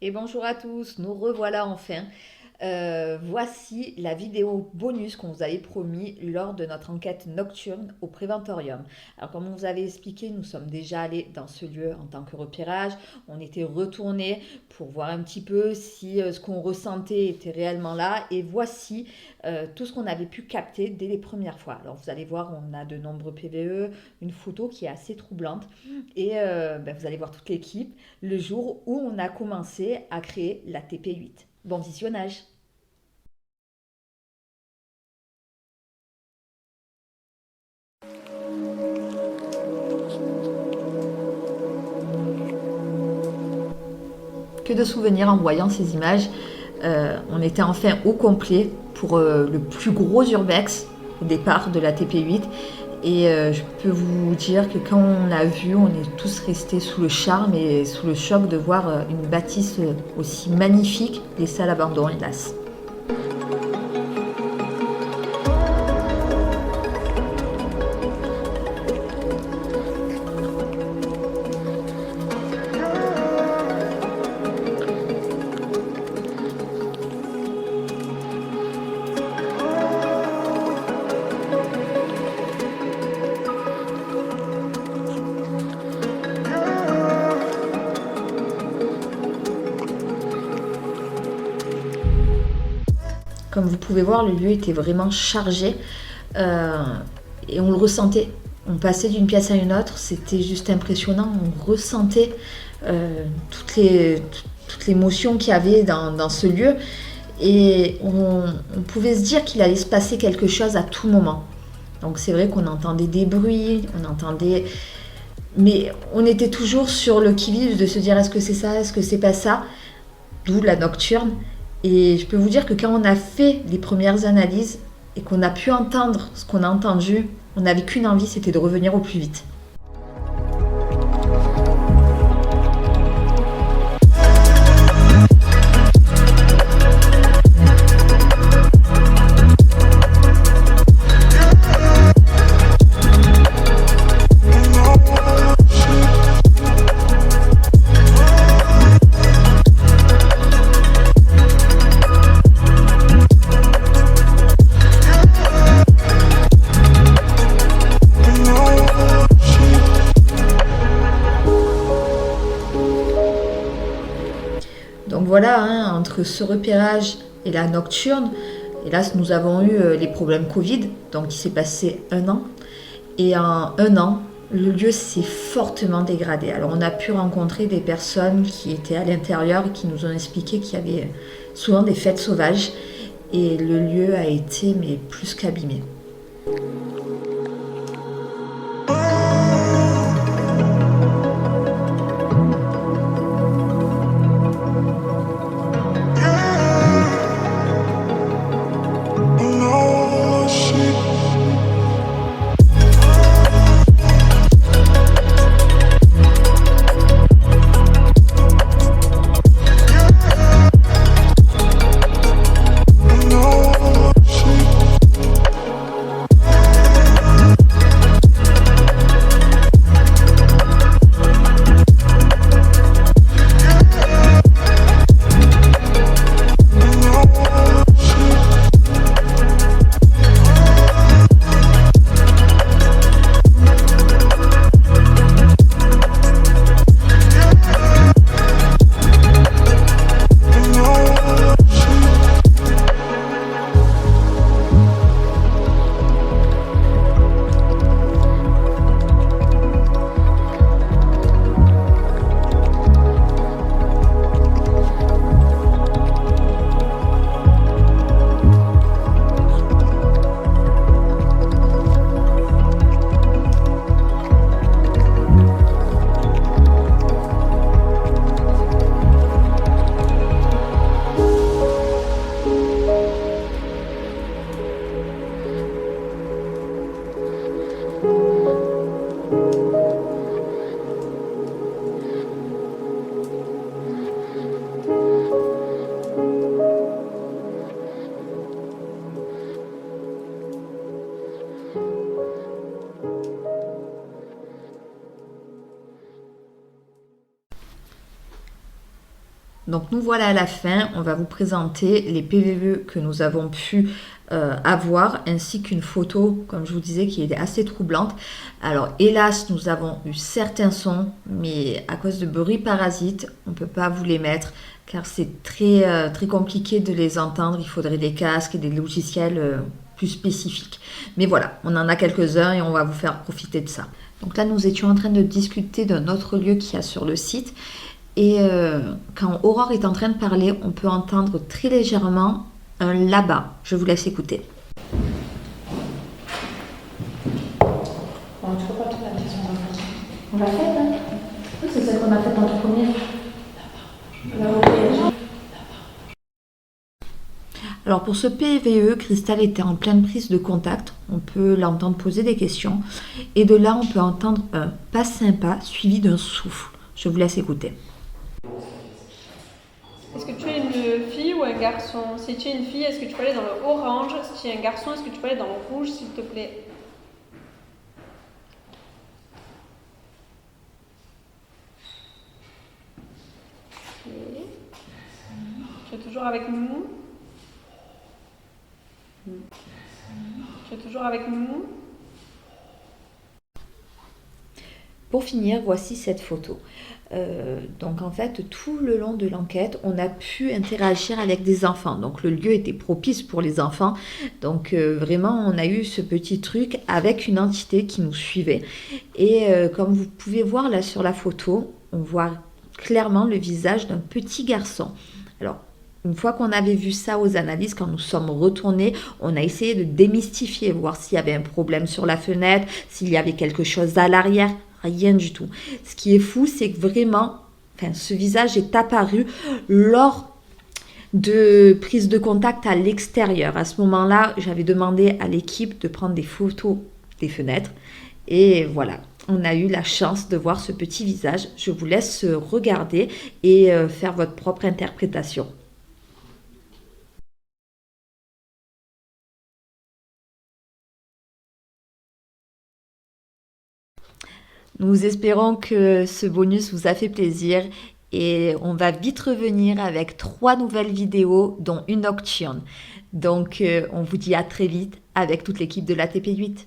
Et bonjour à tous, nous revoilà enfin. Voici la vidéo bonus qu'on vous avait promis lors de notre enquête nocturne au Préventorium. Alors comme on vous avait expliqué, nous sommes déjà allés dans ce lieu en tant que repérage. On était retournés pour voir un petit peu si ce qu'on ressentait était réellement là. Et voici tout ce qu'on avait pu capter dès les premières fois. Alors vous allez voir, on a de nombreux PVE, une photo qui est assez troublante. Et vous allez voir toute l'équipe le jour où on a commencé à créer la TP8. Bon visionnage. Que de souvenirs en voyant ces images. On était enfin au complet pour le plus gros urbex au départ de la TP8. Et je peux vous dire que quand on l'a vu, on est tous restés sous le charme et sous le choc de voir une bâtisse aussi magnifique laissée à l'abandon, hélas. Comme vous pouvez voir, le lieu était vraiment chargé et on le ressentait. On passait d'une pièce à une autre, c'était juste impressionnant. On ressentait toute l'émotion qu'il y avait dans ce lieu et on pouvait se dire qu'il allait se passer quelque chose à tout moment. Donc c'est vrai qu'on entendait des bruits, mais on était toujours sur le qui-vive de se dire est-ce que c'est ça, est-ce que c'est pas ça, d'où la nocturne. Et je peux vous dire que quand on a fait les premières analyses et qu'on a pu entendre ce qu'on a entendu, on n'avait qu'une envie, c'était de revenir au plus vite. Donc voilà, hein, entre ce repérage et la nocturne, hélas nous avons eu les problèmes Covid, donc il s'est passé 1 an. Et en 1 an, le lieu s'est fortement dégradé. Alors on a pu rencontrer des personnes qui étaient à l'intérieur et qui nous ont expliqué qu'il y avait souvent des fêtes sauvages. Et le lieu a été plus qu'abîmé. Donc nous voilà à la fin, on va vous présenter les PVE que nous avons pu avoir, ainsi qu'une photo, comme je vous disais, qui est assez troublante. Alors hélas, nous avons eu certains sons, mais à cause de bruits parasites, on ne peut pas vous les mettre, car c'est très compliqué de les entendre. Il faudrait des casques et des logiciels plus spécifiques. Mais voilà, on en a quelques-uns et on va vous faire profiter de ça. Donc là, nous étions en train de discuter d'un autre lieu qu'il y a sur le site. Et quand Aurore est en train de parler, on peut entendre très légèrement un là-bas. Je vous laisse écouter. Bon, tu peux pas te faire la question comme ça. On l'a faite, hein? Oui, c'est celle qu'on a faite en tout premier. Alors pour ce PVE, Cristal était en pleine prise de contact. On peut l'entendre poser des questions. Et de là, on peut entendre un pas sympa suivi d'un souffle. Je vous laisse écouter. Est-ce que tu es une fille ou un garçon? Si tu es une fille, est-ce que tu peux aller dans le orange? Si tu es un garçon, est-ce que tu peux aller dans le rouge, s'il te plaît? Ok. Tu es toujours avec nous? Tu es toujours avec nous? Pour finir, voici cette photo. Donc en fait, tout le long de l'enquête, on a pu interagir avec des enfants. Donc le lieu était propice pour les enfants. Donc vraiment, on a eu ce petit truc avec une entité qui nous suivait. Et comme vous pouvez voir là sur la photo, on voit clairement le visage d'un petit garçon. Alors, une fois qu'on avait vu ça aux analyses, quand nous sommes retournés, on a essayé de démystifier, voir s'il y avait un problème sur la fenêtre, s'il y avait quelque chose à l'arrière. Rien du tout. Ce qui est fou, c'est que vraiment, ce visage est apparu lors de prise de contact à l'extérieur. À ce moment-là, j'avais demandé à l'équipe de prendre des photos des fenêtres. Et voilà, on a eu la chance de voir ce petit visage. Je vous laisse regarder et faire votre propre interprétation. Nous espérons que ce bonus vous a fait plaisir et on va vite revenir avec 3 nouvelles vidéos dont une nocturne. Donc on vous dit à très vite avec toute l'équipe de la TP8.